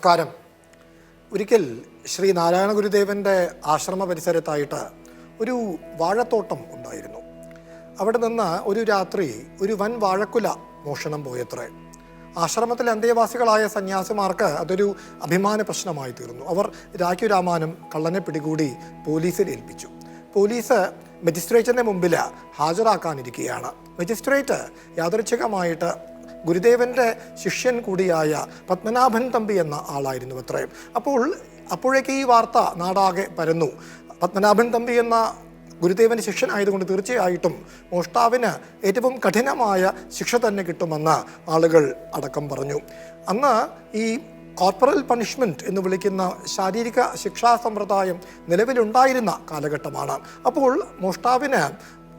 നമസ്കാരം. ഒരിക്കൽ ശ്രീ നാരായണ ഗുരുദേവൻ്റെ ആശ്രമ പരിസരത്തായിട്ട് ഒരു വാഴത്തോട്ടം ഉണ്ടായിരുന്നു. അവിടെ നിന്ന് ഒരു രാത്രി ഒരു വൻ വാഴക്കുല മോഷണം പോയത്രേ. ആശ്രമത്തിലെ അന്തേവാസികളായ സന്യാസിമാർക്ക് അതൊരു അഭിമാന പ്രശ്നമായി തീർന്നു. അവർ രാമാനം കള്ളനെ പിടികൂടി പോലീസിൽ ഏൽപ്പിച്ചു. പോലീസ് മജിസ്ട്രേറ്റിൻ്റെ മുമ്പിൽ ഹാജരാക്കാനിരിക്കുകയാണ്. മജിസ്ട്രേറ്റ് യാദൃച്ഛികമായിട്ട് ഗുരുദേവൻ്റെ ശിഷ്യൻ കൂടിയായ പത്മനാഭൻ തമ്പി എന്ന ആളായിരുന്നു അത്രയും. അപ്പോഴേക്ക് ഈ വാർത്ത നാടാകെ പരന്നു. പത്മനാഭൻ തമ്പി എന്ന ഗുരുദേവൻ്റെ ശിഷ്യനായതുകൊണ്ട് തീർച്ചയായിട്ടും മോഷ്ടാവിന് ഏറ്റവും കഠിനമായ ശിക്ഷ തന്നെ കിട്ടുമെന്ന് ആളുകൾ അടക്കം പറഞ്ഞു. അന്ന് ഈ കോർപ്പറൽ പണിഷ്മെൻറ്റ് എന്ന് വിളിക്കുന്ന ശാരീരിക ശിക്ഷാ സമ്പ്രദായം നിലവിലുണ്ടായിരുന്ന കാലഘട്ടമാണ്. അപ്പോൾ മോഷ്ടാവിന്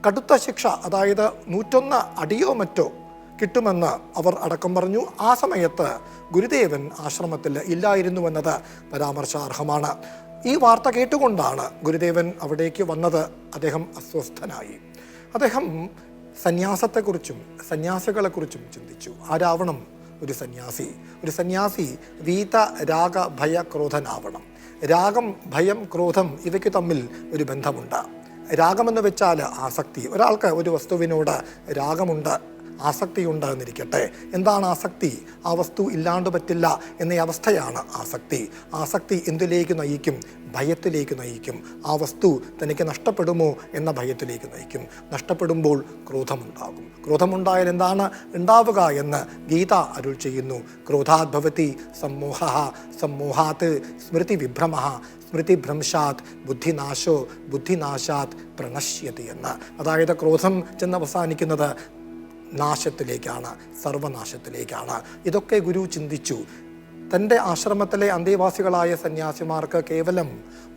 കടുത്ത ശിക്ഷ, അതായത് 101 അടിയോ മറ്റോ കിട്ടുമെന്ന് അവർ അടക്കം പറഞ്ഞു. ആ സമയത്ത് ഗുരുദേവൻ ആശ്രമത്തിൽ ഇല്ലായിരുന്നുവെന്നത് പരാമർശാർഹമാണ്. ഈ വാർത്ത കേട്ടുകൊണ്ടാണ് ഗുരുദേവൻ അവിടേക്ക് വന്നത്. അദ്ദേഹം അസ്വസ്ഥനായി. അദ്ദേഹം സന്യാസത്തെക്കുറിച്ചും സന്യാസികളെക്കുറിച്ചും ചിന്തിച്ചു. ആരാവണം ഒരു സന്യാസി? ഒരു സന്യാസി വീത രാഗ ഭയ ക്രോധനാവണം. രാഗം, ഭയം, ക്രോധം ഇവയ്ക്ക് തമ്മിൽ ഒരു ബന്ധമുണ്ട്. രാഗമെന്ന് വെച്ചാൽ ആസക്തി. ഒരാൾക്ക് ഒരു വസ്തുവിനോട് രാഗമുണ്ട്, ആസക്തിയുണ്ട് എന്നിരിക്കട്ടെ. എന്താണ് ആസക്തി? ആ വസ്തു ഇല്ലാണ്ട് പറ്റില്ല എന്ന അവസ്ഥയാണ് ആസക്തി. ആസക്തി എന്തിലേക്ക് നയിക്കും? ഭയത്തിലേക്ക് നയിക്കും. ആ വസ്തു തനിക്ക് നഷ്ടപ്പെടുമോ എന്ന ഭയത്തിലേക്ക് നയിക്കും. നഷ്ടപ്പെടുമ്പോൾ ക്രോധമുണ്ടാകും. ക്രോധമുണ്ടായാൽ എന്താണ് ഉണ്ടാവുക എന്ന് ഗീത അരുൾ ചെയ്യുന്നു. ക്രോധാത് ഭവതി സമ്മോഹ, സമ്മോഹാത് സ്മൃതി വിഭ്രമ, സ്മൃതിഭ്രംശാത് ബുദ്ധിനാശോ, ബുദ്ധിനാശാത് പ്രണശ്യതി എന്ന്. അതായത് ക്രോധം ചെന്നവസാനിക്കുന്നത് നാശത്തിലേക്കാണ്, സർവനാശത്തിലേക്കാണ്. ഇതൊക്കെ ഗുരു ചിന്തിച്ചു. തൻ്റെ ആശ്രമത്തിലെ അന്തേവാസികളായ സന്യാസിമാർക്ക് കേവലം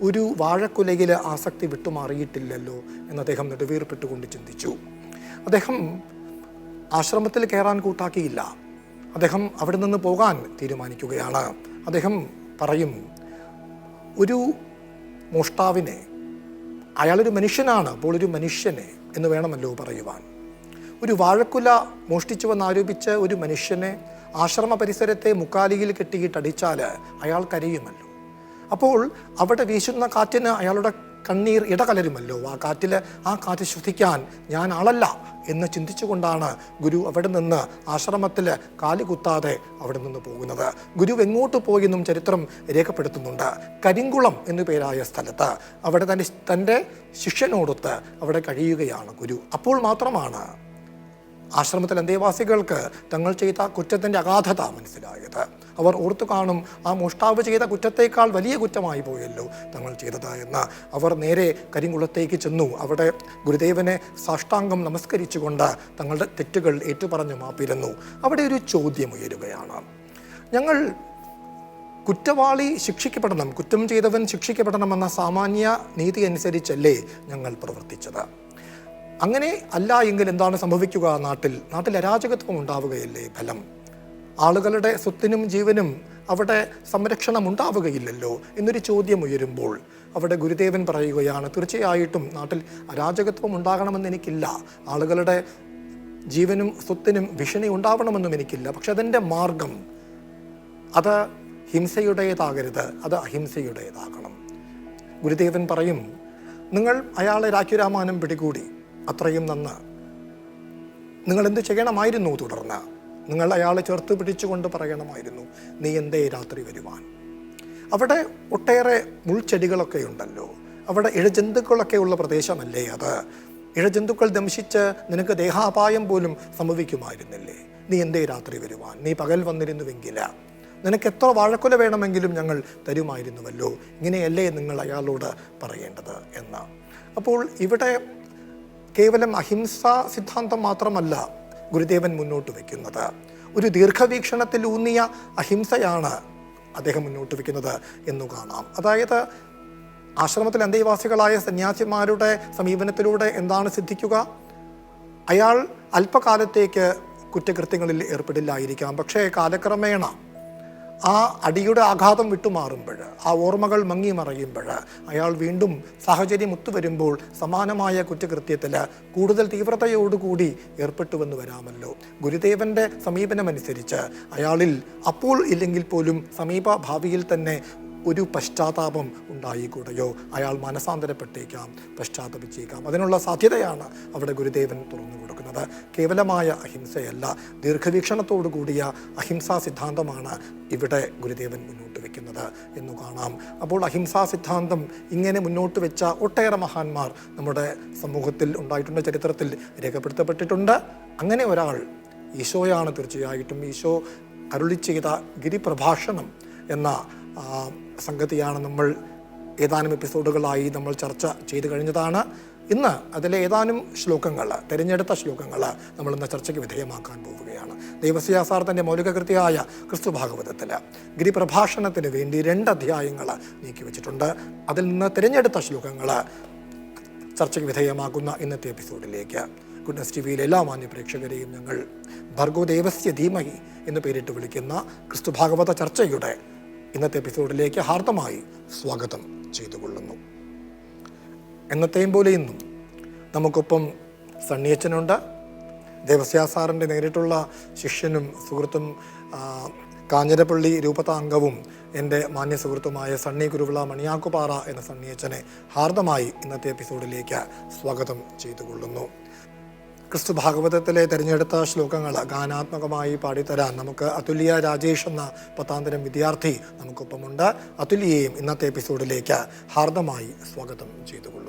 ഒരു വാഴക്കുലയിൽ ആസക്തി വിട്ടുമാറിയിട്ടില്ലല്ലോ എന്ന് അദ്ദേഹം നെടുവീർപ്പെട്ടുകൊണ്ട് ചിന്തിച്ചു. അദ്ദേഹം ആശ്രമത്തിൽ കയറാൻ കൂട്ടാക്കിയില്ല. അദ്ദേഹം അവിടെ നിന്ന് പോകാൻ തീരുമാനിക്കുകയാണ്. അദ്ദേഹം പറയും, ഒരു മോഷ്ടാവിനെ, അയാളൊരു മനുഷ്യനാണ്, അപ്പോൾ ഒരു മനുഷ്യനെ എന്ന് വേണമല്ലോ പറയുവാൻ. ഒരു വാഴക്കുല മോഷ്ടിച്ചുവെന്നാരോപിച്ച് ഒരു മനുഷ്യനെ ആശ്രമ പരിസരത്തെ മുക്കാലിയിൽ കെട്ടിയിട്ടടിച്ചാൽ അയാൾ കരയുമല്ലോ. അപ്പോൾ അവിടെ വീശുന്ന കാറ്റിന് അയാളുടെ കണ്ണീർ ഇടകലരുമല്ലോ. ആ കാറ്റ് ശ്വസിക്കാൻ ഞാൻ ആളല്ല എന്ന് ചിന്തിച്ചുകൊണ്ടാണ് ഗുരു അവിടെ നിന്ന് ആശ്രമത്തിൽ കാലുകുത്താതെ അവിടെ നിന്ന് പോകുന്നത്. ഗുരു എങ്ങോട്ട് പോയെന്നും ചരിത്രം രേഖപ്പെടുത്തുന്നുണ്ട്. കരിങ്കുളം എന്നു പേരായ സ്ഥലത്ത് അവിടെ തൻ്റെ ശിഷ്യനോടൊത്ത് അവിടെ കഴിയുകയാണ് ഗുരു. അപ്പോൾ മാത്രമാണ് ആശ്രമത്തിലെ അന്തേവാസികൾക്ക് തങ്ങൾ ചെയ്ത കുറ്റത്തിൻ്റെ അഗാധത മനസ്സിലായത്. അവർ ഓർത്തു കാണും, ആ മോഷ്ടാവ് ചെയ്ത കുറ്റത്തേക്കാൾ വലിയ കുറ്റമായി പോയല്ലോ തങ്ങൾ ചെയ്തത് എന്ന്. അവർ നേരെ കരിങ്കുളത്തേക്ക് ചെന്നു. അവിടെ ഗുരുദേവനെ സാഷ്ടാംഗം നമസ്കരിച്ചുകൊണ്ട് തങ്ങളുടെ തെറ്റുകൾ ഏറ്റുപറഞ്ഞു മാപ്പിരുന്നു. അവിടെ ഒരു ചോദ്യം ഉയരുകയാണ്. ഞങ്ങൾ കുറ്റവാളി ശിക്ഷിക്കപ്പെടണം, കുറ്റം ചെയ്തവൻ ശിക്ഷിക്കപ്പെടണമെന്ന സാമാന്യ നീതി അനുസരിച്ചല്ലേ ഞങ്ങൾ പ്രവർത്തിച്ചത്? അങ്ങനെ അല്ല എങ്കിൽ എന്താണ് സംഭവിക്കുക? നാട്ടിൽ അരാജകത്വം ഉണ്ടാവുകയല്ലേ ഫലം? ആളുകളുടെ സ്വത്തിനും ജീവനും അവിടെ സംരക്ഷണം ഉണ്ടാവുകയില്ലല്ലോ എന്നൊരു ചോദ്യം ഉയരുമ്പോൾ അവിടെ ഗുരുദേവൻ പറയുകയാണ്, തീർച്ചയായിട്ടും നാട്ടിൽ അരാജകത്വം ഉണ്ടാകണമെന്ന് എനിക്കില്ല, ആളുകളുടെ ജീവനും സ്വത്തിനും ഭീഷണി ഉണ്ടാവണമെന്നും എനിക്കില്ല. പക്ഷെ അതിൻ്റെ മാർഗം അത് ഹിംസയുടേതാകരുത്, അത് അഹിംസയുടേതാകണം. ഗുരുദേവൻ പറയും, നിങ്ങൾ അയാളെ രാമാനം പിടികൂടി, അത്രയും നന്ന്. നിങ്ങൾ എന്ത് ചെയ്യണമായിരുന്നു? തുടർന്ന് നിങ്ങൾ അയാളെ ചേർത്ത് പിടിച്ചുകൊണ്ട് പറയണമായിരുന്നു, നീ എന്തേ രാത്രി വരുവാൻ? അവിടെ ഒട്ടേറെ മുൾച്ചെടികളൊക്കെ ഉണ്ടല്ലോ, അവിടെ ഇഴജന്തുക്കളൊക്കെ ഉള്ള പ്രദേശമല്ലേ അത്? ഇഴജന്തുക്കൾ ദംശിച്ച് നിനക്ക് ദേഹാപായം പോലും സംഭവിക്കുമായിരുന്നില്ലേ? നീ എന്തേ രാത്രി വരുവാൻ? നീ പകൽ വന്നിരുന്നുവെങ്കിൽ നിനക്ക് എത്ര വാഴക്കുല വേണമെങ്കിലും ഞങ്ങൾ തരുമായിരുന്നുവല്ലോ. ഇങ്ങനെയല്ലേ നിങ്ങൾ അയാളോട് പറയേണ്ടത് എന്ന്. അപ്പോൾ ഇവിടെ കേവലം അഹിംസാ സിദ്ധാന്തം മാത്രമല്ല ഗുരുദേവൻ മുന്നോട്ട് വയ്ക്കുന്നത്. ഒരു ദീർഘവീക്ഷണത്തിൽ ഊന്നിയ അഹിംസയാണ് അദ്ദേഹം മുന്നോട്ട് വയ്ക്കുന്നത് എന്നു കാണാം. അതായത് ആശ്രമത്തിലെ അന്തേവാസികളായ സന്യാസിമാരുടെ സമീപനത്തിലൂടെ എന്താണ് സിദ്ധിക്കുക? അയാൾ അല്പകാലത്തേക്ക് കുറ്റകൃത്യങ്ങളിൽ ഏർപ്പെടില്ലായിരിക്കാം, പക്ഷേ കാലക്രമേണ ആ അടിയുടെ ആഘാതം വിട്ടുമാറുമ്പോൾ, ആ ഓർമ്മകൾ മങ്ങി മറയുമ്പോൾ, അയാൾ വീണ്ടും സാഹചര്യം ഒത്തുവരുമ്പോൾ സമാനമായ കുറ്റകൃത്യത്തിൽ കൂടുതൽ തീവ്രതയോടുകൂടി ഏർപ്പെട്ടുവെന്ന് വരാമല്ലോ. ഗുരുദേവൻ്റെ സമീപനമനുസരിച്ച് അയാളിൽ അപ്പോൾ ഇല്ലെങ്കിൽ പോലും സമീപ ഭാവിയിൽ തന്നെ ഒരു പശ്ചാത്താപം ഉണ്ടായിക്കൂടെയോ, അയാൾ മനസാന്തരപ്പെട്ടേക്കാം, പശ്ചാത്തപിച്ചേക്കാം. അതിനുള്ള സാധ്യതയാണ് അവിടെ ഗുരുദേവൻ തുറന്നു കൊടുക്കുന്നത്. കേവലമായ അഹിംസയല്ല, ദീർഘവീക്ഷണത്തോടു കൂടിയ അഹിംസാ സിദ്ധാന്തമാണ് ഇവിടെ ഗുരുദേവൻ മുന്നോട്ട് വയ്ക്കുന്നത് എന്നു കാണാം. അപ്പോൾ അഹിംസാ സിദ്ധാന്തം ഇങ്ങനെ മുന്നോട്ട് വെച്ച ഒട്ടേറെ മഹാന്മാർ നമ്മുടെ സമൂഹത്തിൽ ഉണ്ടായിട്ടുണ്ട്, ചരിത്രത്തിൽ രേഖപ്പെടുത്തപ്പെട്ടിട്ടുണ്ട്. അങ്ങനെ ഒരാൾ ഈശോയാണ് തീർച്ചയായിട്ടും. ഈശോ അരുളി ചെയ്ത ഗിരിപ്രഭാഷണം എന്ന സംഗതിയാണ് നമ്മൾ ഏതാനും എപ്പിസോഡുകളായി നമ്മൾ ചർച്ച ചെയ്ത് കഴിഞ്ഞതാണ്. ഇന്ന് അതിലെ ഏതാനും ശ്ലോകങ്ങൾ, തിരഞ്ഞെടുത്ത ശ്ലോകങ്ങൾ നമ്മളിന്ന് ചർച്ചയ്ക്ക് വിധേയമാക്കാൻ പോവുകയാണ്. ദേവസ്യാസാർ തൻ്റെ മൗലികകൃതിയായ ക്രിസ്തു ഭാഗവതത്തിൽ ഗിരിപ്രഭാഷണത്തിന് വേണ്ടി 2 അധ്യായങ്ങൾ നീക്കി വെച്ചിട്ടുണ്ട്. അതിൽ നിന്ന് തിരഞ്ഞെടുത്ത ശ്ലോകങ്ങൾ ചർച്ചയ്ക്ക് വിധേയമാക്കുന്ന ഇന്നത്തെ എപ്പിസോഡിലേക്ക് ഗുഡ്നസ് ടിവിയിലെ എല്ലാ മാന്യ പ്രേക്ഷകരെയും ഞങ്ങൾ ഭർഗോദേവസ്യ ധീമഹി എന്ന് പേരിട്ട് വിളിക്കുന്ന ക്രിസ്തു ഭാഗവത ചർച്ചയുടെ ഇന്നത്തെ എപ്പിസോഡിലേക്ക് ഹാർദമായി സ്വാഗതം ചെയ്തുകൊള്ളുന്നു. എന്നത്തെയും പോലെ ഇന്നും നമുക്കൊപ്പം സണ്ണിയച്ചനുണ്ട്. ദേവസ്യാസാറിൻ്റെ നേരിട്ടുള്ള ശിഷ്യനും സുഹൃത്തും കാഞ്ഞിരപ്പള്ളി രൂപത അംഗവും എൻ്റെ മാന്യ സുഹൃത്തുമായ സണ്ണി കുരുവിള മണിയാക്കുപാറ എന്ന സണ്ണിയച്ചനെ ഹാർദമായി ഇന്നത്തെ എപ്പിസോഡിലേക്ക് സ്വാഗതം ചെയ്തുകൊള്ളുന്നു. ക്രിസ്തു ഭാഗവതത്തിലെ തിരഞ്ഞെടുത്ത ശ്ലോകങ്ങൾ ഗാനാത്മകമായി പാടിത്തരാൻ നമുക്ക് അതുല്യ രാജേഷ് എന്ന 10ാം തരം വിദ്യാർത്ഥി നമുക്കൊപ്പമുണ്ട്. അതുല്യയെയും ഇന്നത്തെ എപ്പിസോഡിലേക്ക് ഹാർദമായി സ്വാഗതം ചെയ്തുകൊള്ളുന്നു.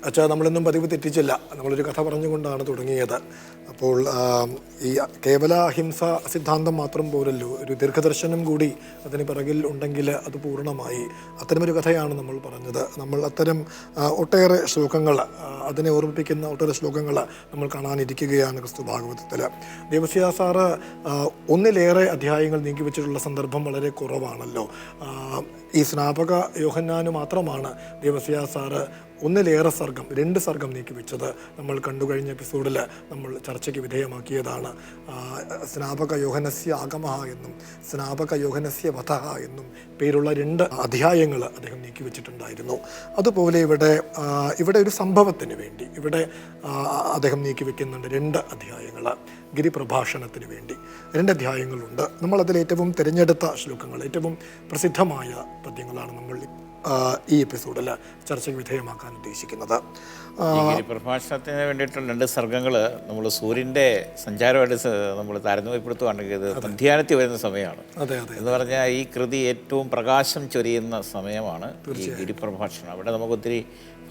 അച്ഛാ, നമ്മളൊന്നും പതിവ് തെറ്റിച്ചില്ല. നമ്മളൊരു കഥ പറഞ്ഞുകൊണ്ടാണ് തുടങ്ങിയത്. അപ്പോൾ ഈ കേവല അഹിംസ സിദ്ധാന്തം മാത്രം പോരല്ലോ, ഒരു ദീർഘദർശനം കൂടി അതിന് പിറകിൽ ഉണ്ടെങ്കിൽ അത് പൂർണ്ണമായി. അത്തരമൊരു കഥയാണ് നമ്മൾ പറഞ്ഞത്. നമ്മൾ അത്തരം ഒട്ടേറെ ശ്ലോകങ്ങൾ, അതിനെ ഓർമ്മിപ്പിക്കുന്ന ഒട്ടേറെ ശ്ലോകങ്ങൾ നമ്മൾ കാണാനിരിക്കുകയാണ് ക്രിസ്തു ഭാഗവതത്തിൽ. ദേവസ്യാസാറ് 1-ലേറെ അധ്യായങ്ങൾ നീക്കി വെച്ചിട്ടുള്ള സന്ദർഭം വളരെ കുറവാണല്ലോ. ഈ സ്നാപക യോഹന്നാന് മാത്രമാണ് ദേവസ്യാസാറ് 1-ലേറെ സർഗം, 2 സർഗം നീക്കി വെച്ചത്. നമ്മൾ കണ്ടുകഴിഞ്ഞ എപ്പിസോഡിൽ നമ്മൾ ചർച്ചയ്ക്ക് വിധേയമാക്കിയതാണ്. സ്നാപക യോഹനസ്യ ആഗമ എന്നും സ്നാപക യോഹനസ്യ വധ എന്നും പേരുള്ള 2 അധ്യായങ്ങൾ അദ്ദേഹം നീക്കി വെച്ചിട്ടുണ്ടായിരുന്നു. അതുപോലെ ഇവിടെ ഒരു സംഭവത്തിന് വേണ്ടി ഇവിടെ അദ്ദേഹം നീക്കി വെക്കുന്നുണ്ട് 2 അധ്യായങ്ങൾ. ഗിരിപ്രഭാഷണത്തിന് വേണ്ടി 2 അധ്യായങ്ങളുണ്ട്. നമ്മളതിൽ ഏറ്റവും തിരഞ്ഞെടുത്ത ശ്ലോകങ്ങൾ, ഏറ്റവും പ്രസിദ്ധമായ പദ്യങ്ങളാണ് നമ്മൾ ഈ എപ്പിസോഡിൽ ചർച്ചയ്ക്ക് വിധേയമാക്കാൻ ഉദ്ദേശിക്കുന്നത്. പ്രഭാഷണത്തിന് വേണ്ടിയിട്ടുള്ള 2 സർഗങ്ങൾ നമ്മൾ സൂര്യൻ്റെ സഞ്ചാരമായിട്ട് നമ്മൾ താരതമ്യപ്പെടുത്തുകയാണെങ്കിൽ ഇത് മധ്യാഹ്നത്തിൽ വരുന്ന സമയമാണ്. എന്ന് പറഞ്ഞാൽ ഈ കൃതി ഏറ്റവും പ്രകാശം ചൊരിയുന്ന സമയമാണ് ഈ ഗിരിപ്രഭാഷണം. അവിടെ നമുക്ക് ഒത്തിരി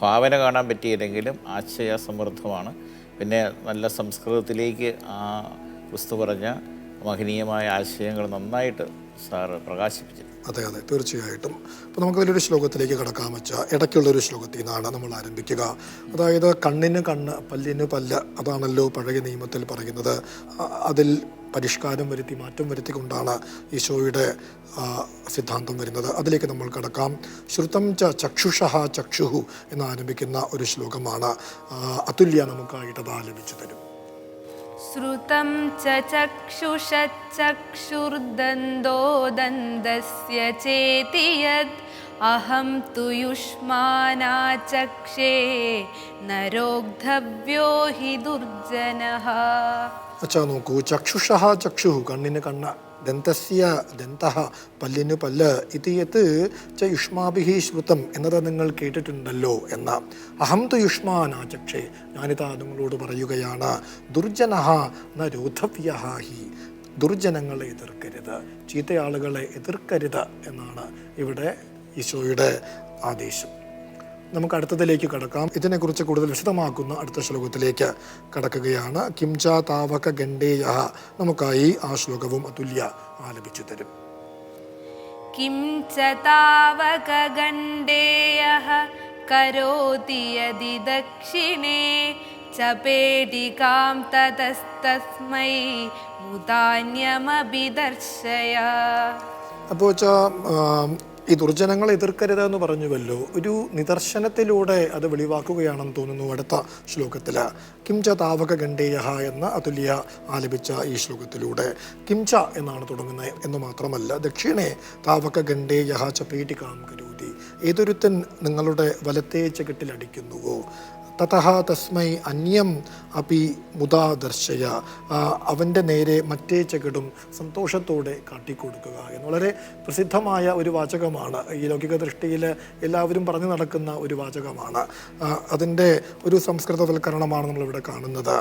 ഭാവന കാണാൻ പറ്റിയില്ലെങ്കിലും ആശയ സമൃദ്ധമാണ്. പിന്നെ നല്ല സംസ്കൃതത്തിലേക്ക് ആ ക്രിസ്തു പറഞ്ഞ മഹനീയമായ ആശയങ്ങൾ നന്നായിട്ട് സാറ് പ്രകാശിപ്പിച്ചു. അതെ അതെ, തീർച്ചയായിട്ടും. അപ്പോൾ നമുക്ക് വലിയൊരു ശ്ലോകത്തിലേക്ക് കടക്കാൻ വെച്ചാൽ ഇടയ്ക്കുള്ളൊരു ശ്ലോകത്തിൽ നിന്നാണ് നമ്മൾ ആരംഭിക്കുക. അതായത് കണ്ണിന് കണ്ണ്, പല്ലിന് പല്ല്, അതാണല്ലോ പഴയ നിയമത്തിൽ പറയുന്നത്. അതിൽ പരിഷ്കാരം വരുത്തി, മാറ്റം വരുത്തിക്കൊണ്ടാണ് ഈശോയുടെ സിദ്ധാന്തം വരുന്നത്. അതിലേക്ക് നമ്മൾ കടക്കാം. ശ്രുതം ച ചക്ഷുഷഃ ചക്ഷുഹു എന്നാരംഭിക്കുന്ന ഒരു ശ്ലോകമാണ്. അതുല്യ നമുക്കായിട്ടത് ആലപിച്ചു തരും. ശ്രുതം ച ചക്ഷുഷച്ചക്ഷുർദന്തോ ദന്തസ്യ ചേതി യത് അഹം തു യുഷ്മാനാചക്ഷേ നരോഗ്ധവ്യോ ഹി ദുർജനഃ. അച്ഛാ നോക്കൂ, ചക്ഷുഷഃ ചക്ഷുഹു കണ്ണിന് കണ്ണ്, ദന്തസ്യ ദന്തഃ പല്ലിന് പല്ല്, ഇത് യത് ച യുഷ്മാഭിः ശ്രുതം എന്നത് നിങ്ങൾ കേട്ടിട്ടുണ്ടല്ലോ എന്ന. അഹം തു യുഷ്മാനാചക്ഷേ, ഞാനിതാ നിങ്ങളോട് പറയുകയാണ്, ദുർജനഃ ന രോധവ്യഃ ഹി, ദുർജനങ്ങളെ എതിർക്കരുത്, ചീത്തയാളുകളെ എതിർക്കരുത് എന്നാണ് ഇവിടെ ഈശോയുടെ ആദേശം. നമുക്ക് അടുത്തതിലേക്ക് കടക്കാം. ഇതിനെക്കുറിച്ച് കൂടുതൽ വിശദമാക്കുന്ന അടുത്ത ശ്ലോകത്തിലേക്ക് കടക്കുകയാണ്. കിംച താവക ഗണ്ഡേയ, നമുക്കായി ആ ശ്ലോകവും അതുല്യ ആലപിച്ചു തരും. കിംച താവക ഗണ്ഡേയഃ കരോതി യദി ദക്ഷിണേ ചപേടികാം തതസ്തസ്മൈ മുദാന്യമഭിദർശയ. അപ്പോൾ ഈ ദുർജനങ്ങളെ എതിർക്കരുത് എന്ന് പറഞ്ഞുവല്ലോ, ഒരു നിദർശനത്തിലൂടെ അത് വെളിവാക്കുകയാണെന്ന് തോന്നുന്നു അടുത്ത ശ്ലോകത്തിൽ. കിംച താവക ഗണ്ഡേയ എന്ന അതുല്യ ആലപിച്ച ഈ ശ്ലോകത്തിലൂടെ കിംച എന്നാണ് തുടങ്ങുന്നത് എന്ന് മാത്രമല്ല, ദക്ഷിണേ താവക ഗണ്ഡേയ ചപേടികാം കരോതി, ഏതൊരുത്തൻ നിങ്ങളുടെ വലത്തേ ചകിട്ടിലടിക്കുന്നുവോ, തതഃ തസ്മൈ അന്യം അപി മുദാ ദർശയ, അവൻ്റെ നേരെ മറ്റേ ചകിടും സന്തോഷത്തോടെ കാട്ടിക്കൊടുക്കുക എന്ന്. വളരെ പ്രസിദ്ധമായ ഒരു വാചകമാണ്, ഈ ലൗകിക ദൃഷ്ടിയിൽ എല്ലാവരും പറഞ്ഞു നടക്കുന്ന ഒരു വാചകമാണ്. അതിൻ്റെ ഒരു സംസ്കൃതവൽക്കരണമാണ് നമ്മളിവിടെ കാണുന്നത്.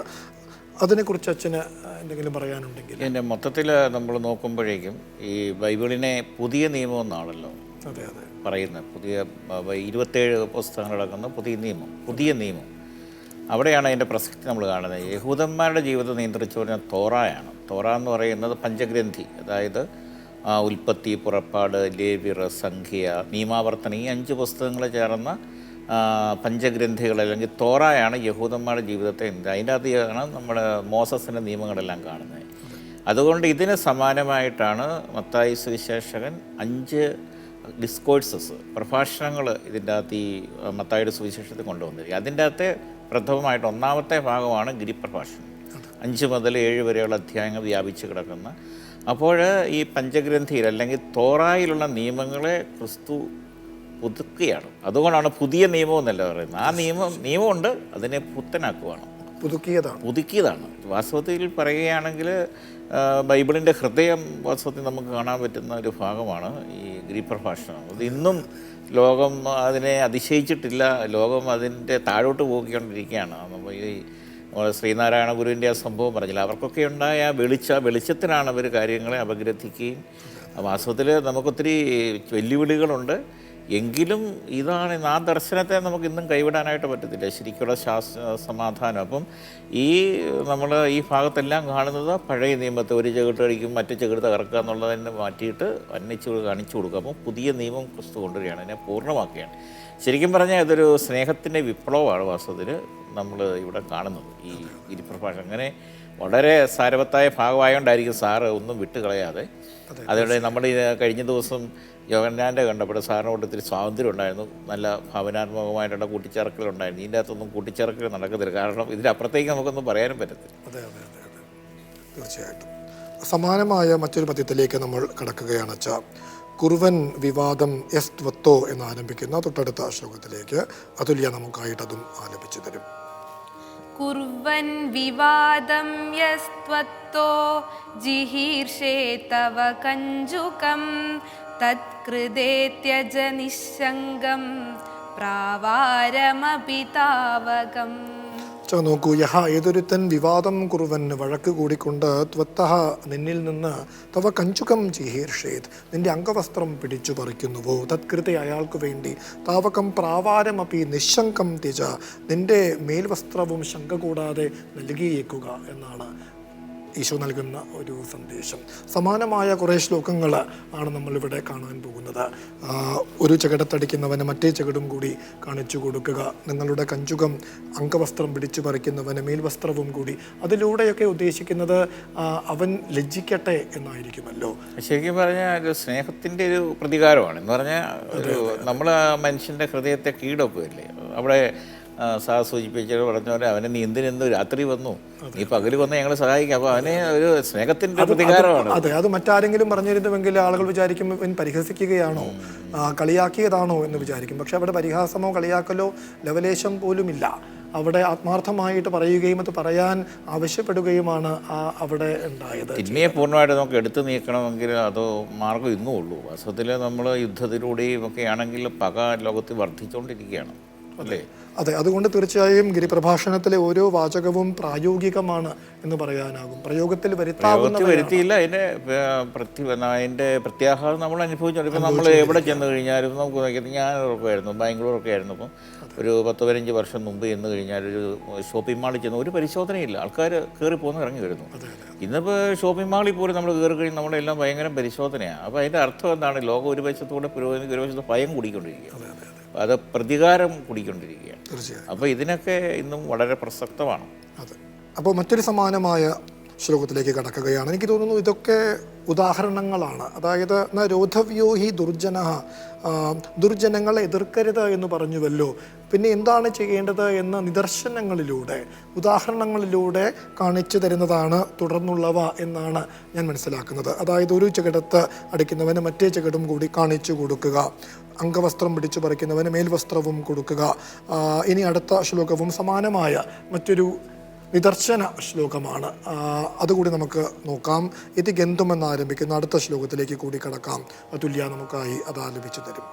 അതിനെക്കുറിച്ച് അച്ഛന് എന്തെങ്കിലും പറയാനുണ്ടെങ്കിൽ? എൻ്റെ മൊത്തത്തിൽ നമ്മൾ നോക്കുമ്പോഴേക്കും ഈ ബൈബിളിനെ പുതിയ നിയമം എന്നാണല്ലോ അതെ അതെ പറയുന്നത്. പുതിയ 27 പുസ്തകങ്ങളടങ്ങുന്ന പുതിയ നിയമം അവിടെയാണ് അതിൻ്റെ പ്രസക്തി നമ്മൾ കാണുന്നത്. യഹൂദന്മാരുടെ ജീവിതം നിയന്ത്രിച്ചു പറഞ്ഞാൽ തോറായാണ്. തോറ എന്ന് പറയുന്നത് പഞ്ചഗ്രന്ഥി, അതായത് ഉൽപ്പത്തി, പുറപ്പാട്, ലേവ്യർ, സംഖ്യ, നിയമാവർത്തനം, ഈ 5 പുസ്തകങ്ങൾ ചേർന്ന പഞ്ചഗ്രന്ഥികൾ അല്ലെങ്കിൽ തോറായാണ് യഹൂദന്മാരുടെ ജീവിതത്തെ. അതിൻ്റെ അകത്താണ് നമ്മുടെ മോസസിൻ്റെ നിയമങ്ങളെല്ലാം കാണുന്നത്. അതുകൊണ്ട് ഇതിന് സമാനമായിട്ടാണ് മത്തായി സുവിശേഷകൻ 5 ഡിസ്കോഴ്സസ്, പ്രഭാഷണങ്ങൾ ഇതിൻ്റെ അകത്ത് ഈ മത്തായിയുടെ സുവിശേഷത്തിൽ കൊണ്ടുവന്നിരിക്കുക. അതിൻ്റെ അകത്തെ പ്രഥമമായിട്ട് ഒന്നാമത്തെ ഭാഗമാണ് ഗിരിപ്രഭാഷണം. 5 മുതൽ 7 വരെയുള്ള അധ്യായങ്ങൾ വ്യാപിച്ച് കിടക്കുന്ന. അപ്പോൾ ഈ പഞ്ചഗ്രന്ഥിയിൽ അല്ലെങ്കിൽ തോറായിലുള്ള നിയമങ്ങളെ ക്രിസ്തു പുതുക്കുകയാണ്. അതുകൊണ്ടാണ് പുതിയ നിയമം എന്നല്ല പറയുന്നത്. ആ നിയമമുണ്ട്, അതിനെ പുത്തനാക്കുവാണ്, പുതുക്കിയതാണ്. വാസ്തവത്തിൽ പറയുകയാണെങ്കിൽ ബൈബിളിൻ്റെ ഹൃദയം വാസ്തവത്തിൽ നമുക്ക് കാണാൻ പറ്റുന്ന ഒരു ഭാഗമാണ് ഈ ഗിരിപ്രഭാഷണം. അത് ഇന്നും ലോകം അതിനെ അതിശയിച്ചിട്ടില്ല. ലോകം അതിൻ്റെ താഴോട്ട് പോയിക്കൊണ്ടിരിക്കുകയാണ്. നമ്മൾ ഈ ശ്രീനാരായണ ഗുരുവിൻ്റെ ആ സംഭവം പറഞ്ഞില്ല, അവർക്കൊക്കെ ഉണ്ടായ വെളിച്ചത്തിനാണ് അവർ കാര്യങ്ങളെ അപഗ്രഥിക്കുകയും. വാസ്തവത്തിൽ നമുക്കൊത്തിരി വെല്ലുവിളികളുണ്ട്. എങ്കിലും ഇതാണ് ആ ദർശനത്തെ നമുക്ക് ഇന്നും കൈവിടാനായിട്ട് പറ്റത്തില്ല, ശരിക്കുള്ള സമാധാനം. അപ്പം നമ്മൾ ഈ ഭാഗത്തെല്ലാം കാണുന്നത് പഴയ നിയമത്തെ ഒരു ചെകിട്ട് അടിക്കും മറ്റു ചെകിട്ട് തകർക്കുക എന്നുള്ളതിനെ മാറ്റിയിട്ട് കാണിച്ചു കൊടുക്കുക. അപ്പം പുതിയ നിയമം ക്രിസ്തു കൊണ്ടുവരികയാണ്, അതിനെ പൂർണ്ണമാക്കുകയാണ്. ശരിക്കും പറഞ്ഞാൽ ഇതൊരു സ്നേഹത്തിൻ്റെ വിപ്ലവമാണ് വാസ്തവത്തിൽ നമ്മൾ ഇവിടെ കാണുന്നത്. ഈ ഗിരിപ്രഭാഷണം അങ്ങനെ വളരെ സാരവത്തായ ഭാഗമായതുകൊണ്ടായിരിക്കും സാറ് ഒന്നും വിട്ടുകളയാതെ. അതുകൊണ്ട് നമ്മൾ കഴിഞ്ഞ ദിവസം യോഗന്നാൻ്റെ കണ്ടപ്പോൾ സാറിനോട് ഒത്തിരി സ്വാതന്ത്ര്യം ഉണ്ടായിരുന്നു, നല്ല ഭാവനാത്മകമായിട്ടുള്ള കൂട്ടിച്ചേർക്കലുണ്ടായിരുന്നു. ഇതിൻ്റെ അകത്തൊന്നും കൂട്ടിച്ചേർക്കൽ നടക്കത്തില്ല, കാരണം ഇതിനപ്പുറത്തേക്ക് നമുക്കൊന്നും പറയാനും പറ്റത്തില്ല. അതെ അതെ അതെ അതെ, തീർച്ചയായിട്ടും. സമാനമായ മറ്റൊരു പദ്യത്തിലേക്ക് നമ്മൾ കടക്കുകയാണ് വെച്ചാൽ കുർവൻ വിവാദം യസ് ത്വത്തോ എന്നാരംഭിക്കുന്ന തൊട്ടടുത്ത ശ്ലോകത്തിലേക്ക് അതുല്യ നമുക്കായിട്ടതും ആലപിച്ചു തരും. കുർവൻ വിവാദം യസ്ത്വത്തോ ജിഹീർഷേ തവ കഞ്ചുകം തത്കൃതേ ത്യജ നിശങ്കം പ്രാവാരമപി താവകം. നോക്കൂ, യഹ ഏതൊരുത്തൻ വിവാദം കുറുവൻ വഴക്ക് കൂടിക്കൊണ്ട് ത്വത്തഹ നിന്നിൽ നിന്ന് തവ കഞ്ചുകം ജിഹീർഷേത് നിന്റെ അംഗവസ്ത്രം പിടിച്ചു പറിക്കുന്നുവോ തത്കൃതി അയാൾക്ക് വേണ്ടി താവകം പ്രാവാരമപി നിശങ്കം ത്യജ നിന്റെ മേൽവസ്ത്രവും ശങ്ക കൂടാതെ നൽകിയേക്കുക എന്നാണ് ഈശോ നൽകുന്ന ഒരു സന്ദേശം. സമാനമായ കുറേ ശ്ലോകങ്ങൾ ആണ് നമ്മളിവിടെ കാണാൻ പോകുന്നത്. ഒരു ചകിടത്തടിക്കുന്നവന് മറ്റേ ചകിടും കൂടി കാണിച്ചു കൊടുക്കുക, നിങ്ങളുടെ കഞ്ചുകം അംഗവസ്ത്രം പിടിച്ചു പറിക്കുന്നവന് മേൽവസ്ത്രവും കൂടി. അതിലൂടെയൊക്കെ ഉദ്ദേശിക്കുന്നത് അവൻ ലജ്ജിക്കട്ടെ എന്നായിരിക്കുമല്ലോ. ശരിക്കും പറഞ്ഞാൽ ഒരു സ്നേഹത്തിൻ്റെ ഒരു പ്രതികാരമാണ് എന്ന് പറഞ്ഞാൽ നമ്മൾ മനുഷ്യൻ്റെ ഹൃദയത്തെ കീഴടക്കുകയല്ലേ. അവിടെ സൂചിപ്പിച്ചത് പറഞ്ഞ പോലെ അവനെ നീ എന്തിനെന്ന് രാത്രി വന്നു, നീ പകല് വന്ന് ഞങ്ങളെ സഹായിക്കാം. അപ്പൊ അവനെ ഒരു സ്നേഹത്തിന്റെ പ്രതികാരമാണ്. അതെ, അത് മറ്റാരെങ്കിലും പറഞ്ഞിരുന്നുവെങ്കിൽ ആളുകൾ വിചാരിക്കും പരിഹസിക്കുകയാണോ, കളിയാക്കിയതാണോ എന്ന് വിചാരിക്കും. പക്ഷെ അവിടെ പരിഹാസമോ കളിയാക്കലോ ലവലേശം പോലുമില്ല. അവിടെ ആത്മാർത്ഥമായിട്ട് പറയുകയും അത് പറയാൻ ആവശ്യപ്പെടുകയുമാണ് അവിടെ ഉണ്ടായത്. തിന്മയെ പൂർണ്ണമായിട്ട് നമുക്ക് എടുത്തു നീക്കണമെങ്കിൽ അതോ മാർഗം ഇന്നും ഉള്ളൂ. വാസ്തവത്തിൽ നമ്മൾ യുദ്ധത്തിലൂടെയും ഒക്കെ ആണെങ്കിൽ പക ലോകത്തിൽ വർദ്ധിച്ചുകൊണ്ടിരിക്കുകയാണ് അല്ലേ. അതെ, അതുകൊണ്ട് തീർച്ചയായും ഗിരിപ്രഭാഷണത്തിലെ ഓരോ വാചകവും പ്രായോഗികമാണ് എന്ന് പറയാനാകും. പ്രയോഗത്തിൽ വരുത്തിയില്ല അതിൻ്റെ പ്രത്യാഘാതം നമ്മൾ അനുഭവിച്ചു. ഇപ്പം നമ്മൾ എവിടെ ചെന്ന് കഴിഞ്ഞാലും നമുക്ക് ഞാൻ ഉറപ്പായിരുന്നു, ബാംഗ്ലൂരൊക്കെ ആയിരുന്നു. അപ്പം ഒരു 10-15 വർഷം മുമ്പ് ചെന്ന് കഴിഞ്ഞാൽ ഒരു ഷോപ്പിംഗ് മാളിൽ ചെന്ന് ഒരു പരിശോധനയില്ല, ആൾക്കാർ കയറി പോകുന്നു ഇറങ്ങി വരുന്നു. ഇന്നിപ്പോൾ ഷോപ്പിംഗ് മാളിൽ പോലും നമ്മൾ കയറി കഴിഞ്ഞ് നമ്മളെല്ലാം ഭയങ്കര പരിശോധനയാണ്. അപ്പോൾ അതിൻ്റെ അർത്ഥം എന്താണ്? ലോകം ഒരു വശത്തൂടെ പുരോഗതി, ഒരു വശത്ത് ഭയം കൂടിക്കൊണ്ടിരിക്കുക, അത് പ്രതികാരം കൂടിക്കൊണ്ടിരിക്കുകയാണ്. അപ്പോൾ ഇതിനൊക്കെ ഇന്നും വളരെ പ്രസക്തമാണ്. അതെ. അപ്പോൾ മറ്റൊരു സമാനമായ ശ്ലോകത്തിലേക്ക് കടക്കുകയാണ്. എനിക്ക് തോന്നുന്നു ഇതൊക്കെ ഉദാഹരണങ്ങളാണ്. അതായത് രോധവ്യോഹി ദുർജന, ദുർജനങ്ങളെ എതിർക്കരുത് എന്ന് പറഞ്ഞുവല്ലോ. പിന്നെ എന്താണ് ചെയ്യേണ്ടത് എന്ന നിദർശനങ്ങളിലൂടെ, ഉദാഹരണങ്ങളിലൂടെ കാണിച്ചു തരുന്നതാണ് തുടർന്നുള്ളവ എന്നാണ് ഞാൻ മനസ്സിലാക്കുന്നത്. അതായത് ഒരു ചകിടത്ത് അടിക്കുന്നവന് മറ്റേ ചകിടും കൂടി കാണിച്ചു കൊടുക്കുക, അംഗവസ്ത്രം പിടിച്ചു പറിക്കുന്നവന് മേൽവസ്ത്രവും കൊടുക്കുക. ഇനി അടുത്ത ശ്ലോകവും സമാനമായ മറ്റൊരു നിദർശന ശ്ലോകമാണ്. അതുകൂടി നമുക്ക് നോക്കാം. ഇത് ഗന്ധമെന്ന് ആരംഭിക്കുന്ന അടുത്ത ശ്ലോകത്തിലേക്ക് കൂടി കടക്കാം. അതുല്യ നമുക്കായി അത് ആലപിച്ചു തരും.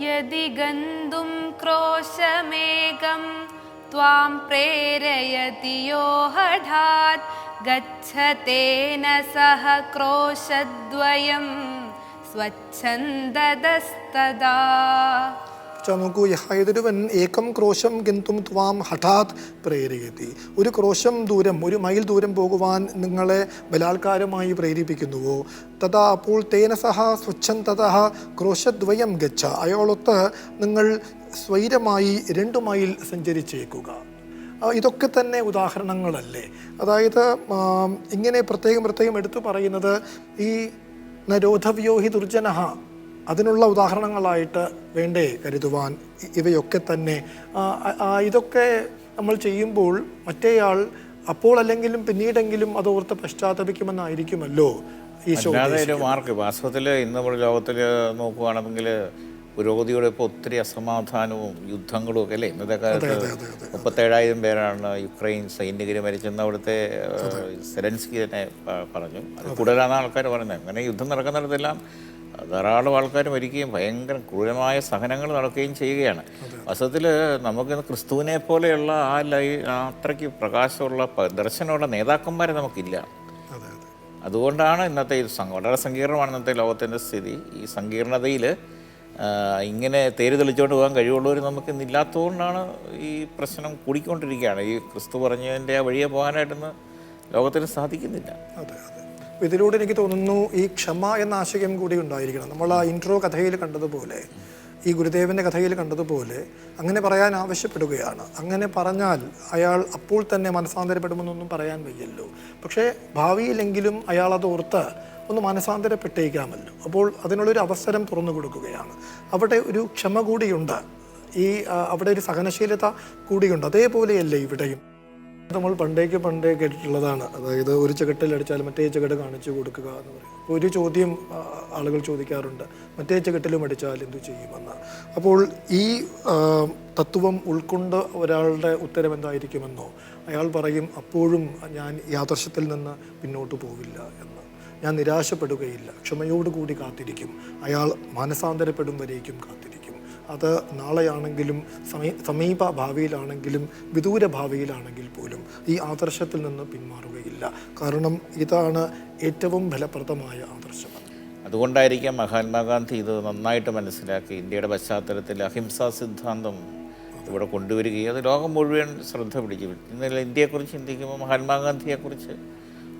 യദി ഗന്ധും ക്രോശമേകം ത്വാം പ്രേരയതി യോ ഹഠാത് ഗച്ഛതേന സഹ ക്രോശദ്വയം സ്വച്ഛന്ദതസ്തദാ. നോക്കൂ, യഹൊരുവൻ ഏകം ക്രോശം ഗന്തും ത്വാം ഹഠാത് പ്രേരയതി. ഒരു ക്രോശം ദൂരം, ഒരു മൈൽ ദൂരം പോകുവാൻ നിങ്ങളെ ബലാത്കാരമായി പ്രേരിപ്പിക്കുന്നുവോ തഥാ അപ്പോൾ തേന സഹ സ്വച്ഛന്തതഃ ക്രോശദ്വയം ഗച്ഛ. അയാളൊത്ത് നിങ്ങൾ സ്വൈരമായി 2 മൈൽ സഞ്ചരിച്ചേക്കുക. ഇതൊക്കെ തന്നെ ഉദാഹരണങ്ങളല്ലേ. അതായത് ഇങ്ങനെ പ്രത്യേകം എടുത്തു പറയുന്നത് ഈ നരോധവ്യോഹി ദുർജനഃ അതിനുള്ള ഉദാഹരണങ്ങളായിട്ട് വേണ്ടേ കരുതുവാൻ. ഇവയൊക്കെ തന്നെ ഇതൊക്കെ നമ്മൾ ചെയ്യുമ്പോൾ മറ്റേയാൾ അപ്പോൾ അല്ലെങ്കിലും പിന്നീടെങ്കിലും അതോർത്ത് പശ്ചാത്തപിക്കുമെന്നായിരിക്കുമല്ലോ ഈശോ. ഒരു മാർക്ക് വാസ്തവത്തിൽ ഇന്ന് നമ്മുടെ ലോകത്തിൽ നോക്കുകയാണെങ്കിൽ പുരോഗതിയുടെ ഇപ്പോൾ ഒത്തിരി അസമാധാനവും യുദ്ധങ്ങളും ഒക്കെ അല്ലേ. ഇന്നത്തെ കാലത്ത് 37,000 പേരാണ് യുക്രൈൻ സൈനികർ മരിച്ചെന്ന് അവിടുത്തെ സെലൻസ്കി തന്നെ പറഞ്ഞു. അത് കൂടുതലാണ് ആൾക്കാർ പറയുന്നത്. അങ്ങനെ യുദ്ധം നടക്കുന്നിടത്തെല്ലാം ധാരാളം ആൾക്കാർ മരിക്കുകയും ഭയങ്കര ക്രൂരമായ സഹനങ്ങൾ നടക്കുകയും ചെയ്യുകയാണ്. വാസ്തവത്തിൽ നമുക്ക് ക്രിസ്തുവിനെ പോലെയുള്ള അത്രയ്ക്ക് പ്രകാശമുള്ള ദർശനമുള്ള നേതാക്കന്മാരെ നമുക്കില്ല. അതുകൊണ്ടാണ് ഇന്നത്തെ വളരെ സങ്കീർണമാണ് ഇന്നത്തെ ലോകത്തിൻ്റെ സ്ഥിതി. ഈ സങ്കീർണതയിൽ ഇങ്ങനെ തേര് തെളിച്ചുകൊണ്ട് പോകാൻ കഴിവുള്ളവർ നമുക്ക് ഇന്നില്ലാത്തതുകൊണ്ടാണ് ഈ പ്രശ്നം കൂടിക്കൊണ്ടിരിക്കുകയാണ്. ഈ ക്രിസ്തു പറഞ്ഞതിൻ്റെ ആ വഴിയെ പോകാനായിട്ടൊന്ന് ലോകത്തിന് സാധിക്കുന്നില്ല. ഇതിലൂടെ എനിക്ക് തോന്നുന്നു ഈ ക്ഷമ എന്ന ആശയം കൂടി ഉണ്ടായിരിക്കണം. നമ്മൾ ആ ഇൻട്രോ കഥയിൽ കണ്ടതുപോലെ, ഈ ഗുരുദേവൻ്റെ കഥയിൽ കണ്ടതുപോലെ അങ്ങനെ പറയാൻ ആവശ്യപ്പെടുകയാണ്. അങ്ങനെ പറഞ്ഞാൽ അയാൾ അപ്പോൾ തന്നെ മനസാന്തരപ്പെടുമെന്നൊന്നും പറയാൻ വയ്യല്ലോ. പക്ഷേ ഭാവിയിലെങ്കിലും അയാൾ അത് ഓർത്ത് ഒന്ന് മനസാന്തരപ്പെട്ടേക്കാമല്ലോ. അപ്പോൾ അതിനുള്ളൊരു അവസരം തുറന്നു കൊടുക്കുകയാണ്. അവിടെ ഒരു ക്ഷമ കൂടിയുണ്ട്, അവിടെ ഒരു സഹനശീലത കൂടിയുണ്ട്. അതേപോലെയല്ലേ ഇവിടെയും നമ്മൾ പണ്ടേ കേട്ടിട്ടുള്ളതാണ്. അതായത് ഒരു ചകിട്ടിൽ അടിച്ചാൽ മറ്റേ ചകിട് കാണിച്ചു കൊടുക്കുക എന്ന് പറയും. ഒരു ചോദ്യം ആളുകൾ ചോദിക്കാറുണ്ട്, മറ്റേ ചകിട്ടിലും അടിച്ചാൽ എന്തു ചെയ്യുമെന്ന്. അപ്പോൾ ഈ തത്വം ഉൾക്കൊണ്ട് ഒരാളുടെ ഉത്തരം എന്തായിരിക്കുമെന്നോ, അയാൾ പറയും അപ്പോഴും ഞാൻ ഈ ആദർശത്തിൽ നിന്ന് പിന്നോട്ട് പോവില്ല എന്ന്. ഞാൻ നിരാശപ്പെടുകയില്ല, ക്ഷമയോടുകൂടി കാത്തിരിക്കും. അയാൾ മാനസാന്തരപ്പെടും വരേക്കും കാത്തിരിക്കും. അത് നാളെയാണെങ്കിലും സമീപ ഭാവിയിലാണെങ്കിലും വിദൂര ഭാവിയിലാണെങ്കിൽ പോലും ഈ ആദർശത്തിൽ നിന്ന് പിന്മാറുകയില്ല. കാരണം ഇതാണ് ഏറ്റവും ഫലപ്രദമായ ആദർശം. അതുകൊണ്ടായിരിക്കാം മഹാത്മാഗാന്ധി ഇത് നന്നായിട്ട് മനസ്സിലാക്കി ഇന്ത്യയുടെ പശ്ചാത്തലത്തിൽ അഹിംസാ സിദ്ധാന്തം ഇവിടെ കൊണ്ടുവരികയും അത് ലോകം മുഴുവൻ ശ്രദ്ധ പിടിച്ചു. ഇന്നലെ ഇന്ത്യയെക്കുറിച്ച് ചിന്തിക്കുമ്പോൾ മഹാത്മാഗാന്ധിയെക്കുറിച്ച്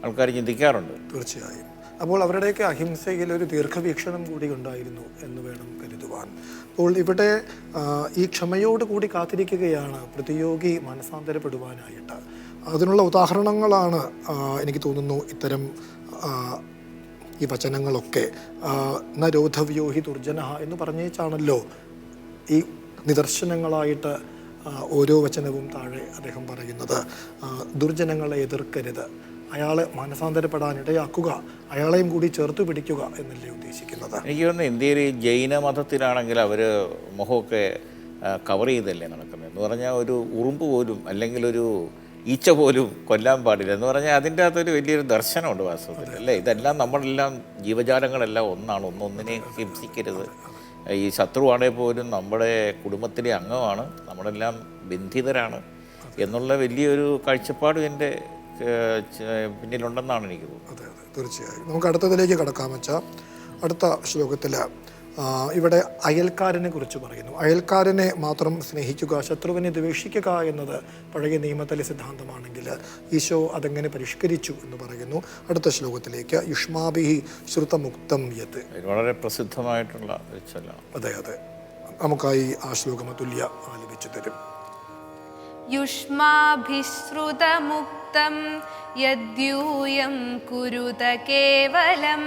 ആൾക്കാർ ചിന്തിക്കാറുണ്ട്. തീർച്ചയായും. അപ്പോൾ അവരുടെയൊക്കെ അഹിംസയിൽ ഒരു ദീർഘവീക്ഷണം കൂടി ഉണ്ടായിരുന്നു എന്ന് വേണം കരുതുവാൻ. അപ്പോൾ ഇവിടെ ഈ ക്ഷമയോടുകൂടി കാത്തിരിക്കുകയാണ് പ്രതിയോഗി മനസാന്തരപ്പെടുവാനായിട്ട്. അതിനുള്ള ഉദാഹരണങ്ങളാണ് എനിക്ക് തോന്നുന്നു ഇത്തരം ഈ വചനങ്ങളൊക്കെ. നരോധവ്യോഹി ദുർജനഃ എന്ന് പറഞ്ഞേച്ചാണല്ലോ ഈ നിദർശനങ്ങളായിട്ട് ഓരോ വചനവും താഴെ അദ്ദേഹം പറയുന്നത്. ദുർജനങ്ങളെ എതിർക്കരുത്, അയാളെ മാനസാന്തരപ്പെടാനിടയാക്കുക, അയാളെയും കൂടി ചേർത്ത് പിടിക്കുക എന്നല്ലേ ഉദ്ദേശിക്കുന്നത്. എനിക്ക് തോന്നുന്നു ഇന്ത്യയിൽ ഈ ജൈന മതത്തിലാണെങ്കിൽ അവർ മുഖമൊക്കെ കവർ ചെയ്തല്ലേ നടക്കുന്നത്. എന്ന് പറഞ്ഞാൽ ഒരു ഉറുമ്പ് പോലും അല്ലെങ്കിൽ ഒരു ഈച്ച പോലും കൊല്ലാൻ പാടില്ല എന്ന് പറഞ്ഞാൽ അതിൻ്റെ അകത്തൊരു വലിയൊരു ദർശനമുണ്ട് വാസ്തവത്തിൽ, അല്ലേ? ഇതെല്ലാം നമ്മളെല്ലാം ജീവജാലങ്ങളെല്ലാം ഒന്നാണ്, ഒന്നൊന്നിനെയും ഹിംസിക്കരുത്. ഈ ശത്രുവാണെങ്കിൽ പോലും നമ്മുടെ കുടുംബത്തിലെ അംഗമാണ്, നമ്മളെല്ലാം ബന്ധിതരാണ് എന്നുള്ള വലിയൊരു കാഴ്ചപ്പാടും എൻ്റെ പിന്നിലുണ്ടെന്നാണ് എനിക്ക് തോന്നുന്നത്. അതെ, തീർച്ചയായും. നമുക്ക് അടുത്തതിലേക്ക് കടക്കാം വെച്ചാൽ അടുത്ത ശ്ലോകത്തിൽ ഇവിടെ അയൽക്കാരനെ കുറിച്ച് പറയുന്നു. അയൽക്കാരനെ മാത്രം സ്നേഹിക്കുക, ശത്രുവിനെ ദ്വേഷിക്കുക എന്നത് പഴയ നിയമത്തിലെ സിദ്ധാന്തമാണെങ്കിൽ ഈശോ അതെങ്ങനെ പരിഷ്കരിച്ചു എന്ന് പറയുന്നു. അടുത്ത ശ്ലോകത്തിലേക്ക് യുഷ്മാഭിഹി ശ്രുതമുക്തം യത്. വളരെ പ്രസിദ്ധമായിട്ടുള്ള. അതെ, നമുക്കായി ആ ശ്ലോകം തുല്യ ആലപിച്ചു തരും. യുഷ്മാഭിശ്രുതമുക്തം യദ്യൂയം കുരുത കേവലം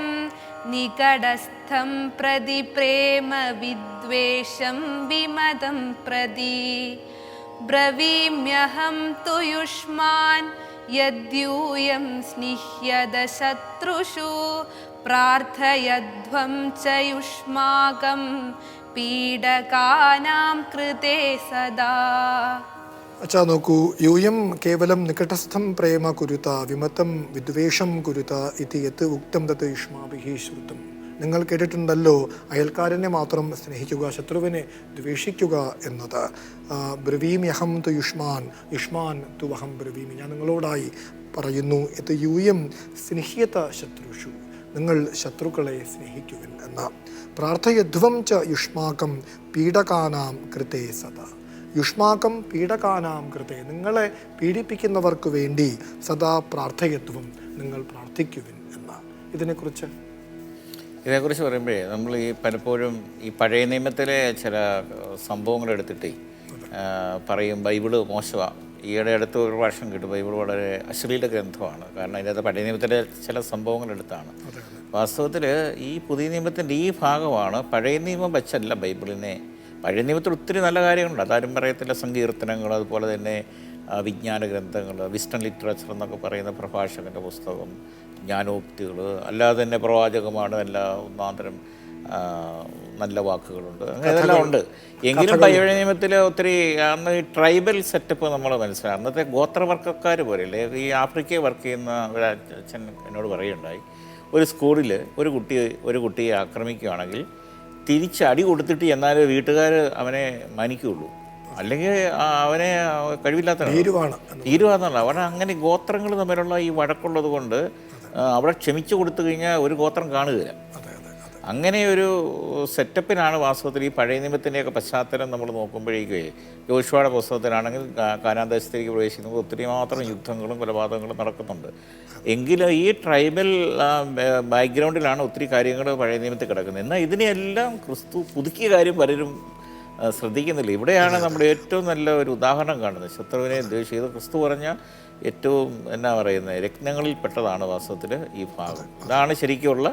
നികടസ്ഥം പ്രതി പ്രേമ വിദ്വേഷം വിമതം പ്രതി ബ്രവീമ്യഹം തു യുഷ്മാൻ യദ്യൂയം സ്നിഹ്യത ശത്രുഷു പ്രാർത്ഥയധ്വം ച യുഷ്മാകം പീഡകാനാം കൃതേ സദാ. അച്ഛാ നോക്കൂ, യൂയം കേവലം നികടസ്ഥം പ്രേമ കുരുത വിമതം വിദ്വേഷം കുരുത ഇതി യത് ഉക്തം തത് യുഷ്മാഭിഹി ശ്രുതം. നിങ്ങൾ കേട്ടിട്ടുണ്ടല്ലോ, അയൽക്കാരനെ മാത്രം സ്നേഹിക്കുക, ശത്രുവിനെ ദ്വേഷിക്കുക എന്നത്. ബ്രവീമ്യഹം തു യുഷ്മാൻ, യുഷ്മാൻ തു വഹം ബ്രവീമി, ഞാൻ നിങ്ങളോടായി പറയുന്നു. ഇത് യൂയം സ്നിഹ്യത ശത്രുഷു, നിങ്ങൾ ശത്രുക്കളെ സ്നേഹിക്കുവിൻ എന്ന. പ്രാർത്ഥയധ്വം ച യുഷ്മാകം പീഡകാനാം കൃതേ സദാ. യുഷ്മാകം പീഡകാനാം കൃതേ, നിങ്ങളെ പീഡിപ്പിക്കുന്നവർക്ക് വേണ്ടി സദാ പ്രാർത്ഥയത്വം, നിങ്ങൾ പ്രാർത്ഥിക്കുവിൻ എന്ന. ഇതിനെക്കുറിച്ച് പറയുമ്പോഴേ നമ്മൾ ഈ പലപ്പോഴും ഈ പഴയ നിയമത്തിലെ ചില സംഭവങ്ങൾ എടുത്തിട്ട് പറയും ബൈബിള് മോശമാണ്. ഈയിടെ അടുത്ത് ഒരു വർഷം കിട്ടും ബൈബിൾ വളരെ അശ്ലീല ഗ്രന്ഥമാണ്. കാരണം അതിനകത്ത് പഴയ നിയമത്തിലെ ചില സംഭവങ്ങൾ എടുത്താണ്. വാസ്തവത്തിൽ ഈ പുതിയ നിയമത്തിൻ്റെ ഈ ഭാഗമാണ് പഴയ നിയമം വെച്ചല്ല ബൈബിളിനെ. പഴയ നിയമത്തിൽ ഒത്തിരി നല്ല കാര്യങ്ങളുണ്ട്, അതാരും പറയത്തില്ല. സങ്കീർത്തനങ്ങൾ, അതുപോലെ തന്നെ വിജ്ഞാന ഗ്രന്ഥങ്ങൾ, വിസ്റ്റൺ ലിറ്ററേച്ചർ എന്നൊക്കെ പറയുന്ന പ്രഭാഷകൻ്റെ പുസ്തകം, ജ്ഞാനോക്തികൾ, അല്ലാതെ തന്നെ പ്രവാചകമാണ്, എല്ലാ ഒന്നാന്തരം നല്ല വാക്കുകളുണ്ട്, അങ്ങനെ ഇതെല്ലാം ഉണ്ട്. എങ്കിലും പഴയ നിയമത്തിൽ ഒത്തിരി അന്ന് ഈ ട്രൈബൽ സെറ്റപ്പ് നമ്മൾ മനസ്സിലാകും. അന്നത്തെ ഗോത്രവർഗ്ഗക്കാർ പോലെയല്ലേ. ഈ ആഫ്രിക്കയിൽ വർക്ക് ചെയ്യുന്ന ഒരു അച്ഛൻ എന്നോട് പറയുകയുണ്ടായി, ഒരു സ്കൂളിൽ ഒരു കുട്ടിയെ ആക്രമിക്കുകയാണെങ്കിൽ തിരിച്ചടി കൊടുത്തിട്ട് എന്നാലേ വീട്ടുകാർ അവനെ മാനിക്കുകയുള്ളൂ, അല്ലെങ്കിൽ അവനെ കഴിവില്ലാത്തതാണ്. അവിടെ അങ്ങനെ ഗോത്രങ്ങൾ തമ്മിലുള്ള ഈ വഴക്കുള്ളത് കൊണ്ട് അവിടെ ക്ഷമിച്ചു കൊടുത്തു കഴിഞ്ഞാൽ ഒരു ഗോത്രം കാണുകയില്ല. അങ്ങനെ ഒരു സെറ്റപ്പിനാണ് വാസ്തവത്തിൽ ഈ പഴയ നിയമത്തിൻ്റെയൊക്കെ പശ്ചാത്തലം നമ്മൾ നോക്കുമ്പോഴേക്കേ. യോശുവയുടെ പുസ്തകത്തിലാണെങ്കിൽ കാനാൻ ദേശത്തേക്ക് പ്രവേശിക്കുമ്പോൾ ഒത്തിരി മാത്രം യുദ്ധങ്ങളും കൊലപാതകങ്ങളും നടക്കുന്നുണ്ട്. എങ്കിലും ഈ ട്രൈബൽ ബാക്ക്ഗ്രൗണ്ടിലാണ് ഒത്തിരി കാര്യങ്ങൾ പഴയ നിയമത്തിൽ കിടക്കുന്നത്. എന്നാൽ ഇതിനെല്ലാം ക്രിസ്തു പുതുക്കിയ കാര്യം പലരും ശ്രദ്ധിക്കുന്നില്ല. ഇവിടെയാണ് നമ്മുടെ ഏറ്റവും നല്ല ഒരു ഉദാഹരണം കാണുന്നത്. ശത്രുവിനെ ദ്വേഷിച്ചത് ക്രിസ്തു പറഞ്ഞ ഏറ്റവും എന്നാ പറയുന്നത് രത്നങ്ങളിൽ പെട്ടതാണ് വാസ്തവത്തിൽ ഈ ഭാഗം. ഇതാണ് ശരിക്കുമുള്ള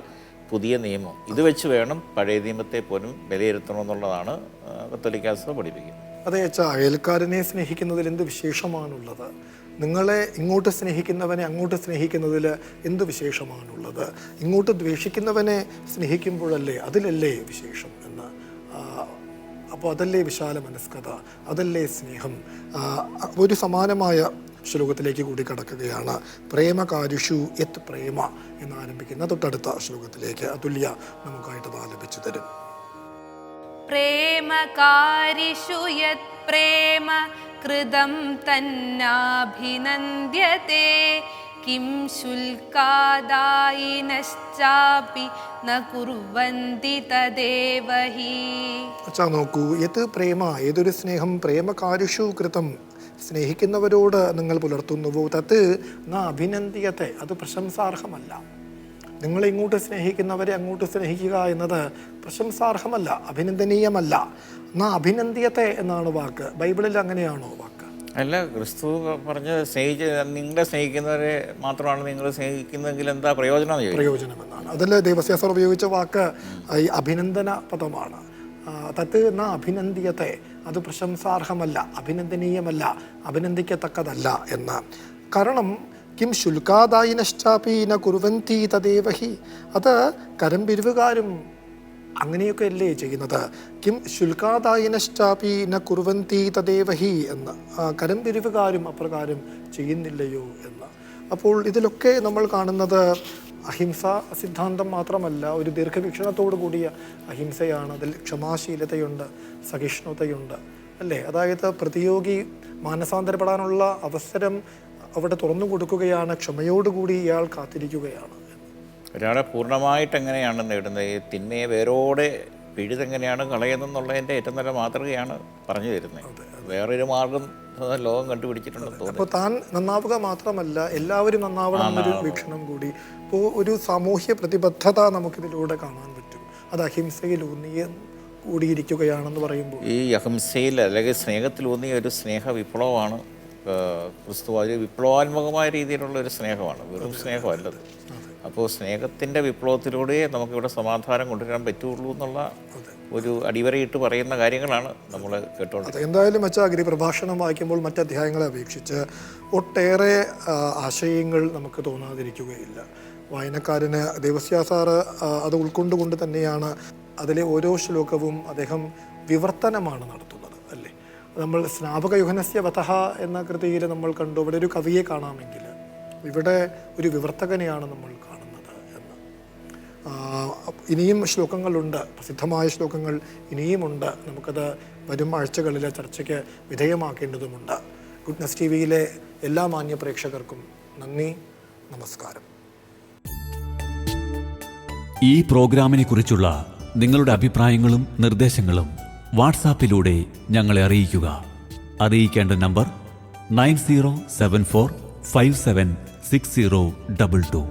പുതിയ നിയമം. ഇത് വെച്ച് വേണം പഴയ നിയമത്തെ പോലും വിലയിരുത്തണമെന്നുള്ളതാണ് കത്തോലിക്കാ സഭ പഠിപ്പിക്കുന്നത്. അതെ അച്ഛാ, അയൽക്കാരനെ സ്നേഹിക്കുന്നതിൽ എന്ത് വിശേഷമാണുള്ളത്? നിങ്ങളെ ഇങ്ങോട്ട് സ്നേഹിക്കുന്നവനെ അങ്ങോട്ട് സ്നേഹിക്കുന്നതിൽ എന്ത് വിശേഷമാണുള്ളത്? ഇങ്ങോട്ട് ദ്വേഷിക്കുന്നവനെ സ്നേഹിക്കുമ്പോഴല്ലേ അതിലല്ലേ വിശേഷം എന്ന്. അപ്പോൾ അതല്ലേ വിശാല മനസ്കത, അതല്ലേ സ്നേഹം. ഒരു സമാനമായ ശ്ലോകത്തിലേക്ക് കൂടി കടക്കുകയാണ്. പ്രേമകാരിഷു യത് പ്രേമ എന്നാരംഭിക്കുന്ന തൊട്ടടുത്ത ശ്ലോകത്തിലേക്ക് അതുല്യ നമുക്കായിട്ട് ആലപിച്ചു തരും. പ്രേമകാരിഷു യത് പ്രേമ കൃതം തന്നാഭിനന്ദ്യത്തെ കിം ശുൽക്കാദായിനശ്ചാപി ന കുർവന്തി തദേവ ഹി. അച്ഛാ നോക്കൂ, യത് പ്രേമ, ഏതൊരു സ്നേഹം പ്രേമകാരുഷു കൃതം, സ്നേഹിക്കുന്നവരോട് നിങ്ങൾ പുലർത്തുന്നുവോ, തത് ന അഭിനന്ദിയത്തെ, അത് പ്രശംസാർഹമല്ല. നിങ്ങൾ ഇങ്ങോട്ട് സ്നേഹിക്കുന്നവരെ അങ്ങോട്ട് സ്നേഹിക്കുക എന്നത് പ്രശംസാർഹമല്ല, അഭിനന്ദനീയമല്ല. ന അഭിനന്ദിയത്തെ എന്നാണ് വാക്ക്. ബൈബിളിൽ അങ്ങനെയാണോ വാക്ക്? അല്ല, ക്രിസ്തു പറഞ്ഞ് നിങ്ങളെ സ്നേഹിക്കുന്നവരെ മാത്രമാണ് നിങ്ങൾ സ്നേഹിക്കുന്നതെങ്കിൽ എന്താ പ്രയോജനം? പ്രയോജനമെന്നാണ്. അതിൽ ദേവസ്യാസർ ഉപയോഗിച്ച വാക്ക് ഈ അഭിനന്ദന പദമാണ്. തത് ന അഭിനന്ദിയത്തെ, അത് പ്രശംസാർഹമല്ല, അഭിനന്ദനീയമല്ല, അഭിനന്ദിക്കത്തക്കതല്ല എന്ന്. കാരണം കിം ശുൽക്കാദായിനശ്ചാപി ന കുർവന്തി തദേവ ഹി, അത് കരം പിരിവുകാരും അങ്ങനെയൊക്കെ അല്ലേ ചെയ്യുന്നത്? കിം ശുൽക്കാദായിനശ്ചാപി ന കുർവന്തി തദേവ ഹി എന്ന്, കരം പിരിവുകാരും അപ്രകാരം ചെയ്യുന്നില്ലയോ എന്ന്. അപ്പോൾ ഇതിലൊക്കെ നമ്മൾ കാണുന്നത് അഹിംസാ സിദ്ധാന്തം മാത്രമല്ല, ഒരു ദീർഘവീക്ഷണത്തോടു കൂടിയ അഹിംസയാണ്. അതിൽ ക്ഷമാശീലതയുണ്ട്, സഹിഷ്ണുതയുണ്ട്, അല്ലേ? അതായത് പ്രതിയോഗി മാനസാന്തരപ്പെടാനുള്ള അവസരം അവിടെ തുറന്നു കൊടുക്കുകയാണ്, ക്ഷമയോടുകൂടി ഇയാൾ കാത്തിരിക്കുകയാണ്. ഒരാളെ പൂർണ്ണമായിട്ട് എങ്ങനെയാണ് നേടുന്നത്, ഈ തിന്മയെ വേരോടെ പിഴുതെങ്ങനെയാണ് കളയുന്നതെന്നുള്ളതിൻ്റെ ഏറ്റവും നല്ല മാതൃകയാണ് പറഞ്ഞു തരുന്നത്. വേറൊരു മാർഗം ലോകം കണ്ടുപിടിച്ചിട്ടുണ്ടെന്ന് തോന്നുന്നു. അപ്പോൾ താൻ നന്നാവുക മാത്രമല്ല, എല്ലാവരും നന്നാവണം എന്നൊരു വീക്ഷണം കൂടി. ഇപ്പോൾ ഒരു സാമൂഹ്യ പ്രതിബദ്ധത നമുക്കിതിലൂടെ കാണാൻ പറ്റും. അത് അഹിംസയിൽ ഊന്നിയ കൂടിയിരിക്കുകയാണെന്ന് പറയുമ്പോൾ ഈ അഹിംസയിൽ അല്ലെങ്കിൽ സ്നേഹത്തിലൂന്നിയ ഒരു സ്നേഹ വിപ്ലവമാണ് ക്രിസ്തു. ഒരു വിപ്ലവാത്മകമായ രീതിയിലുള്ള ഒരു സ്നേഹമാണ്, വെറും സ്നേഹമല്ലത്. അപ്പോൾ സ്നേഹത്തിൻ്റെ വിപ്ലവത്തിലൂടെ നമുക്കിവിടെ സമാധാനം കൊണ്ടുവരാൻ പറ്റുള്ളൂ എന്നുള്ള ഒരു അടിവരയിട്ട് പറയുന്ന കാര്യങ്ങളാണ് നമ്മൾ കേട്ടോളൂ. എന്തായാലും അച്ഛാ, പ്രഭാഷണം വായിക്കുമ്പോൾ മറ്റധ്യായങ്ങളെ അപേക്ഷിച്ച് ഒട്ടേറെ ആശയങ്ങൾ നമുക്ക് തോന്നാതിരിക്കുകയില്ല. വായനക്കാരന് ദേവസ്യാസാറ് അത് ഉൾക്കൊണ്ടുകൊണ്ട് തന്നെയാണ് അതിലെ ഓരോ ശ്ലോകവും അദ്ദേഹം വിവർത്തനമാണ് നടത്തുന്നത്, അല്ലേ? നമ്മൾ സ്നാപക യുഹനസ്യ വതഹ എന്ന കൃതിയിൽ നമ്മൾ കണ്ടു, ഇവിടെ ഒരു കവിയെ കാണാമെങ്കിൽ ഇവിടെ ഒരു വിവർത്തകനെയാണ് നമ്മൾ കാണുന്നത് എന്ന്. ഇനിയും ശ്ലോകങ്ങളുണ്ട്, പ്രസിദ്ധമായ ശ്ലോകങ്ങൾ ഇനിയുമുണ്ട്. നമുക്കത് വരും ആഴ്ചകളിലെ ചർച്ചയ്ക്ക് വിധേയമാക്കേണ്ടതുമുണ്ട്. ഗുഡ്നസ് ടിവിയിലെ എല്ലാ മാന്യ പ്രേക്ഷകർക്കും നന്ദി, നമസ്കാരം. ഈ പ്രോഗ്രാമിനെ കുറിച്ചുള്ള നിങ്ങളുടെ അഭിപ്രായങ്ങളും നിർദ്ദേശങ്ങളും വാട്സാപ്പിലൂടെ ഞങ്ങളെ അറിയിക്കുക. അറിയിക്കേണ്ട നമ്പർ 9074576022.